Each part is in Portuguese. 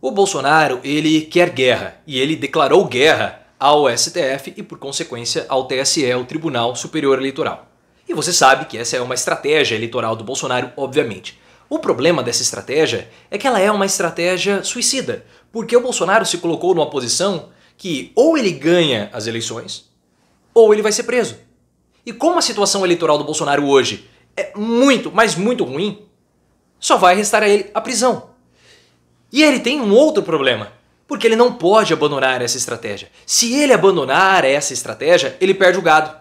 O Bolsonaro, ele quer guerra e ele declarou guerra ao STF e, por consequência, ao TSE, o Tribunal Superior Eleitoral. E você sabe que essa é uma estratégia eleitoral do Bolsonaro, obviamente. O problema dessa estratégia é que ela é uma estratégia suicida, porque o Bolsonaro se colocou numa posição que ou ele ganha as eleições ou ele vai ser preso. E como a situação eleitoral do Bolsonaro hoje é muito, mas muito ruim, só vai restar a ele a prisão. E ele tem um outro problema, porque ele não pode abandonar essa estratégia. Se ele abandonar essa estratégia, ele perde o gado.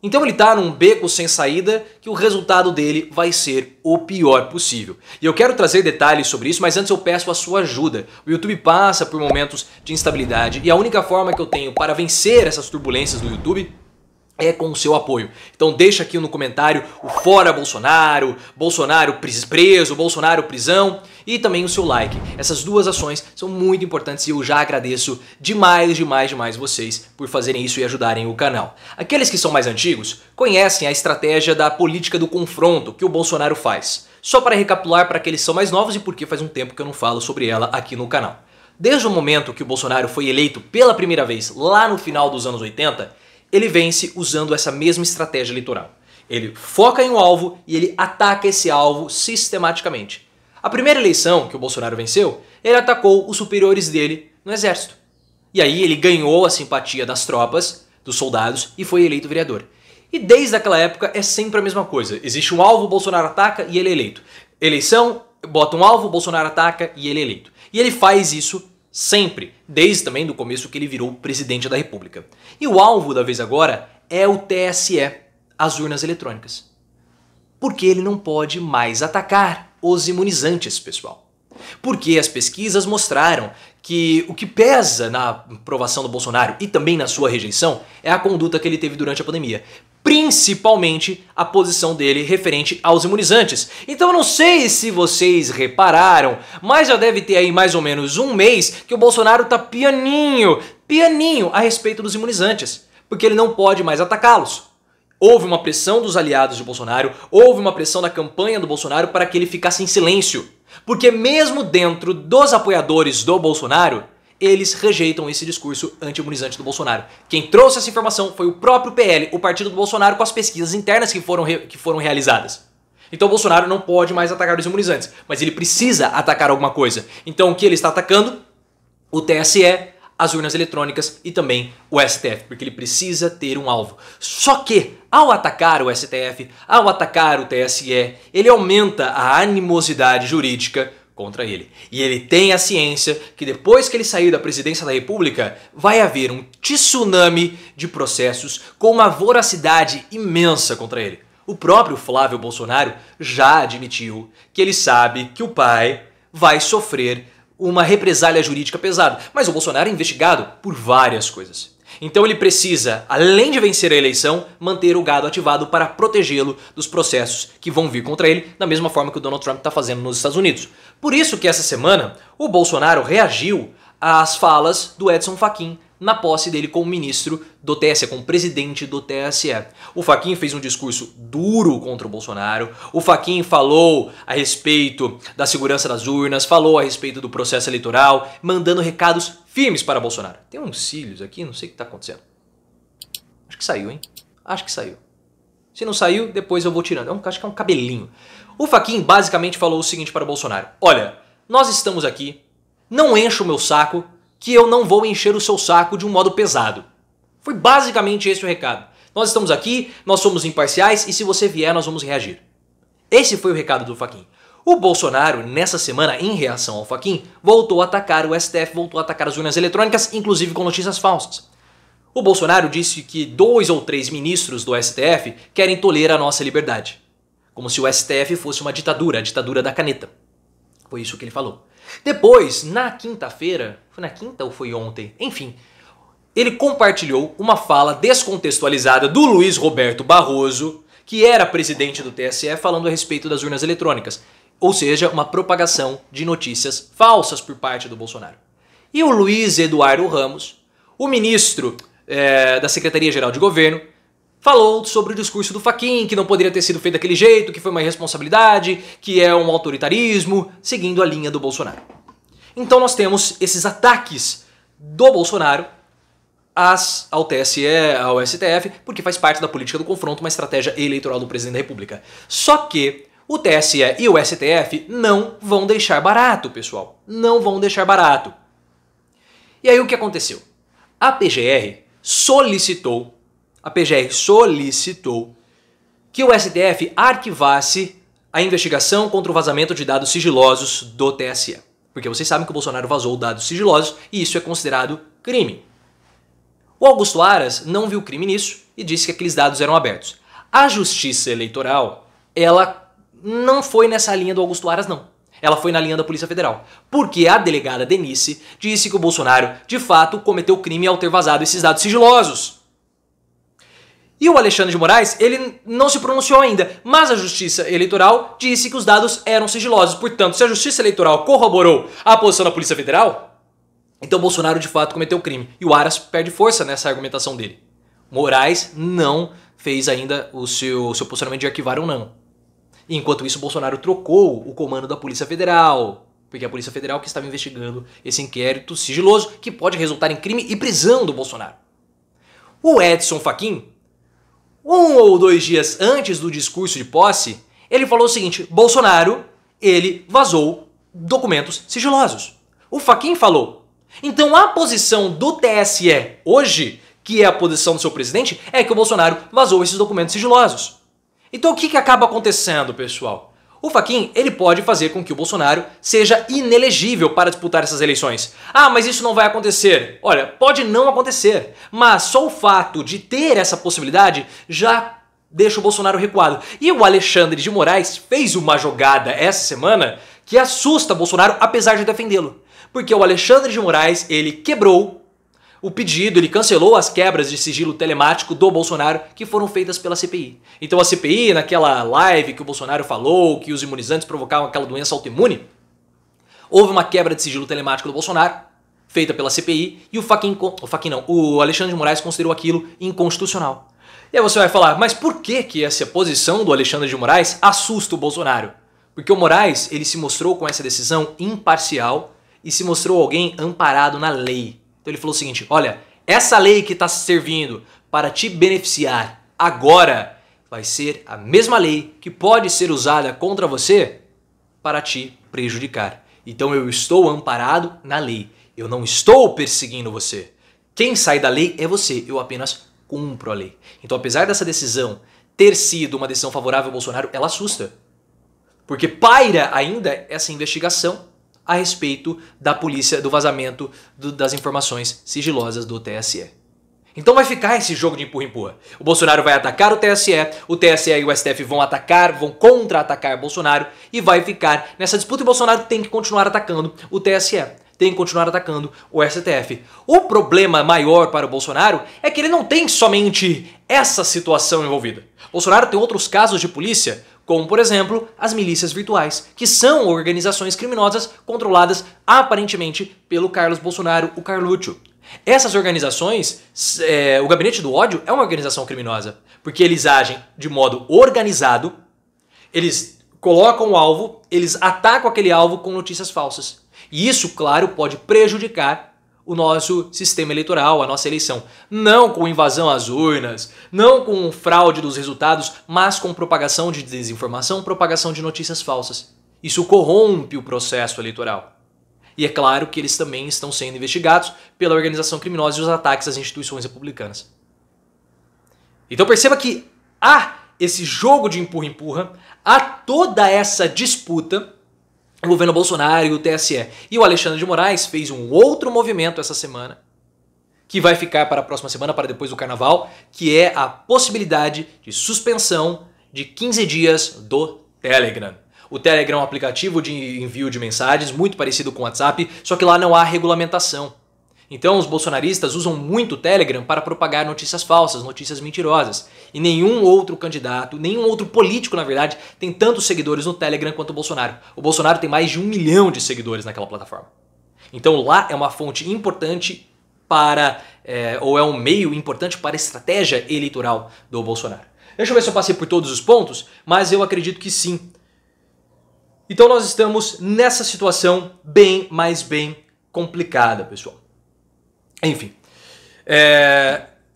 Então ele está num beco sem saída que o resultado dele vai ser o pior possível. E eu quero trazer detalhes sobre isso, mas antes eu peço a sua ajuda. O YouTube passa por momentos de instabilidade e a única forma que eu tenho para vencer essas turbulências do YouTube é com o seu apoio. Então deixa aqui no comentário o fora Bolsonaro, Bolsonaro preso, Bolsonaro prisão e também o seu like. Essas duas ações são muito importantes e eu já agradeço demais vocês por fazerem isso e ajudarem o canal. Aqueles que são mais antigos conhecem a estratégia da política do confronto que o Bolsonaro faz. Só para recapitular para aqueles que são mais novos e porque faz um tempo que eu não falo sobre ela aqui no canal. Desde o momento que o Bolsonaro foi eleito pela primeira vez lá no final dos anos 80, ele vence usando essa mesma estratégia eleitoral. Ele foca em um alvo e ele ataca esse alvo sistematicamente. A primeira eleição que o Bolsonaro venceu, ele atacou os superiores dele no exército. E aí ele ganhou a simpatia das tropas, dos soldados e foi eleito vereador. E desde aquela época é sempre a mesma coisa. Existe um alvo, o Bolsonaro ataca e ele é eleito. Eleição, bota um alvo, o Bolsonaro ataca e ele é eleito. E ele faz isso sempre, desde também do começo que ele virou presidente da República. E o alvo da vez agora é o TSE, as urnas eletrônicas. Porque ele não pode mais atacar os imunizantes, pessoal. Porque as pesquisas mostraram que o que pesa na aprovação do Bolsonaro e também na sua rejeição é a conduta que ele teve durante a pandemia. Principalmente a posição dele referente aos imunizantes. Então eu não sei se vocês repararam, mas já deve ter aí mais ou menos um mês que o Bolsonaro tá pianinho a respeito dos imunizantes, porque ele não pode mais atacá-los. Houve uma pressão dos aliados de Bolsonaro, houve uma pressão da campanha do Bolsonaro para que ele ficasse em silêncio. Porque mesmo dentro dos apoiadores do Bolsonaro, eles rejeitam esse discurso anti-imunizante do Bolsonaro. Quem trouxe essa informação foi o próprio PL, o partido do Bolsonaro, com as pesquisas internas que foram realizadas. Então o Bolsonaro não pode mais atacar os imunizantes, mas ele precisa atacar alguma coisa. Então o que ele está atacando? O TSE, as urnas eletrônicas e também o STF, porque ele precisa ter um alvo. Só que, ao atacar o STF, ao atacar o TSE, ele aumenta a animosidade jurídica contra ele. E ele tem a ciência que depois que ele sair da presidência da República, vai haver um tsunami de processos com uma voracidade imensa contra ele. O próprio Flávio Bolsonaro já admitiu que ele sabe que o pai vai sofrer uma represália jurídica pesada. Mas o Bolsonaro é investigado por várias coisas. Então ele precisa, além de vencer a eleição, manter o gado ativado para protegê-lo dos processos que vão vir contra ele, da mesma forma que o Donald Trump está fazendo nos Estados Unidos. Por isso que essa semana o Bolsonaro reagiu às falas do Edson Fachin na posse dele como ministro do TSE, como presidente do TSE. O Fachin fez um discurso duro contra o Bolsonaro, o Fachin falou a respeito da segurança das urnas, falou a respeito do processo eleitoral, mandando recados firmes para Bolsonaro. Tem uns cílios aqui, não sei o que está acontecendo. Acho que saiu, hein? Acho que saiu. Se não saiu, depois eu vou tirando. Acho que é um cabelinho. O Fachin basicamente falou o seguinte para o Bolsonaro: olha, nós estamos aqui, não encha o meu saco, que eu não vou encher o seu saco de um modo pesado. Foi basicamente esse o recado. Nós estamos aqui, nós somos imparciais e se você vier nós vamos reagir. Esse foi o recado do Fachin. O Bolsonaro, nessa semana, em reação ao Fachin, voltou a atacar o STF, voltou a atacar as urnas eletrônicas, inclusive com notícias falsas. O Bolsonaro disse que 2 ou 3 ministros do STF querem toler a nossa liberdade. Como se o STF fosse uma ditadura, a ditadura da caneta. Foi isso que ele falou. Depois, na quinta-feira, foi na quinta ou foi ontem? Enfim, ele compartilhou uma fala descontextualizada do Luiz Roberto Barroso, que era presidente do TSE, falando a respeito das urnas eletrônicas. Ou seja, uma propagação de notícias falsas por parte do Bolsonaro. E o Luiz Eduardo Ramos, o ministro da Secretaria-Geral de Governo, falou sobre o discurso do Fachin, que não poderia ter sido feito daquele jeito, que foi uma irresponsabilidade, que é um autoritarismo, seguindo a linha do Bolsonaro. Então nós temos esses ataques do Bolsonaro ao TSE, ao STF, porque faz parte da política do confronto, uma estratégia eleitoral do presidente da República. Só que o TSE e o STF não vão deixar barato, pessoal. Não vão deixar barato. E aí o que aconteceu? A PGR solicitou que o STF arquivasse a investigação contra o vazamento de dados sigilosos do TSE. Porque vocês sabem que o Bolsonaro vazou dados sigilosos e isso é considerado crime. O Augusto Aras não viu crime nisso e disse que aqueles dados eram abertos. A Justiça Eleitoral, ela não foi nessa linha do Augusto Aras, não. Ela foi na linha da Polícia Federal. Porque a delegada Denise disse que o Bolsonaro, de fato, cometeu crime ao ter vazado esses dados sigilosos. E o Alexandre de Moraes, ele não se pronunciou ainda, mas a Justiça Eleitoral disse que os dados eram sigilosos. Portanto, se a Justiça Eleitoral corroborou a posição da Polícia Federal, então Bolsonaro de fato cometeu crime. E o Aras perde força nessa argumentação dele. Moraes não fez ainda o seu posicionamento de arquivar ou não. Enquanto isso, Bolsonaro trocou o comando da Polícia Federal. Porque é a Polícia Federal que estava investigando esse inquérito sigiloso que pode resultar em crime e prisão do Bolsonaro. O Edson Fachin, 1 ou 2 dias antes do discurso de posse, ele falou o seguinte: Bolsonaro, ele vazou documentos sigilosos. O Fachin falou. Então a posição do TSE hoje, que é a posição do seu presidente, é que o Bolsonaro vazou esses documentos sigilosos. Então o que acaba acontecendo, pessoal? O Fachin, ele pode fazer com que o Bolsonaro seja inelegível para disputar essas eleições. Ah, mas isso não vai acontecer. Olha, pode não acontecer, mas só o fato de ter essa possibilidade já deixa o Bolsonaro recuado. E o Alexandre de Moraes fez uma jogada essa semana que assusta Bolsonaro, apesar de defendê-lo. Porque o Alexandre de Moraes, ele quebrou o pedido, ele cancelou as quebras de sigilo telemático do Bolsonaro que foram feitas pela CPI. Então a CPI, naquela live que o Bolsonaro falou que os imunizantes provocavam aquela doença autoimune, houve uma quebra de sigilo telemático do Bolsonaro, feita pela CPI, e o Alexandre de Moraes considerou aquilo inconstitucional. E aí você vai falar, mas por que essa posição do Alexandre de Moraes assusta o Bolsonaro? Porque o Moraes, ele se mostrou com essa decisão imparcial e se mostrou alguém amparado na lei. Então ele falou o seguinte: olha, essa lei que está servindo para te beneficiar agora vai ser a mesma lei que pode ser usada contra você para te prejudicar. Então eu estou amparado na lei. Eu não estou perseguindo você. Quem sai da lei é você. Eu apenas cumpro a lei. Então, apesar dessa decisão ter sido uma decisão favorável ao Bolsonaro, ela assusta. Porque paira ainda essa investigação a respeito da polícia, do vazamento das informações sigilosas do TSE. Então vai ficar esse jogo de empurra-empurra. O Bolsonaro vai atacar o TSE e o STF vão contra-atacar Bolsonaro e vai ficar nessa disputa e o Bolsonaro tem que continuar atacando o TSE, tem que continuar atacando o STF. O problema maior para o Bolsonaro é que ele não tem somente essa situação envolvida. Bolsonaro tem outros casos de polícia, como, por exemplo, as milícias virtuais, que são organizações criminosas controladas aparentemente pelo Carlos Bolsonaro, o Carluccio. Essas organizações, o Gabinete do Ódio é uma organização criminosa, porque eles agem de modo organizado, eles colocam o alvo, eles atacam aquele alvo com notícias falsas. E isso, claro, pode prejudicar o nosso sistema eleitoral, a nossa eleição. Não com invasão às urnas, não com fraude dos resultados, mas com propagação de desinformação, propagação de notícias falsas. Isso corrompe o processo eleitoral. E é claro que eles também estão sendo investigados pela organização criminosa e os ataques às instituições republicanas. Então perceba que há esse jogo de empurra-empurra, há toda essa disputa envolvendo o Bolsonaro e o TSE. E o Alexandre de Moraes fez um outro movimento essa semana, que vai ficar para a próxima semana, para depois do Carnaval, que é a possibilidade de suspensão de 15 dias do Telegram. O Telegram é um aplicativo de envio de mensagens, muito parecido com o WhatsApp, só que lá não há regulamentação. Então os bolsonaristas usam muito o Telegram para propagar notícias falsas, notícias mentirosas. E nenhum outro candidato, nenhum outro político, na verdade, tem tantos seguidores no Telegram quanto o Bolsonaro. O Bolsonaro tem mais de 1 milhão de seguidores naquela plataforma. Então lá é uma fonte importante ou é um meio importante para a estratégia eleitoral do Bolsonaro. Deixa eu ver se eu passei por todos os pontos, mas eu acredito que sim. Então nós estamos nessa situação mais bem complicada, pessoal. Enfim,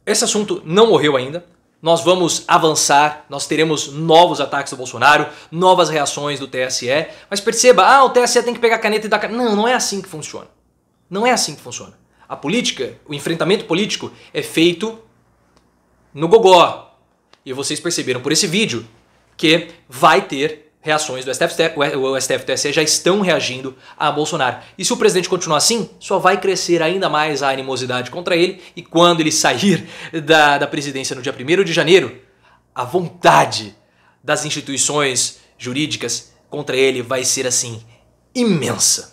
esse assunto não morreu ainda. Nós vamos avançar, nós teremos novos ataques do Bolsonaro, novas reações do TSE. Mas perceba, o TSE tem que pegar a caneta e dar caneta. Não, não é assim que funciona. Não é assim que funciona. A política, o enfrentamento político é feito no gogó. E vocês perceberam por esse vídeo que vai ter reações do STF. O STF e o TSE já estão reagindo a Bolsonaro. E se o presidente continuar assim, só vai crescer ainda mais a animosidade contra ele. E quando ele sair da presidência no dia 1º de janeiro, a vontade das instituições jurídicas contra ele vai ser assim imensa.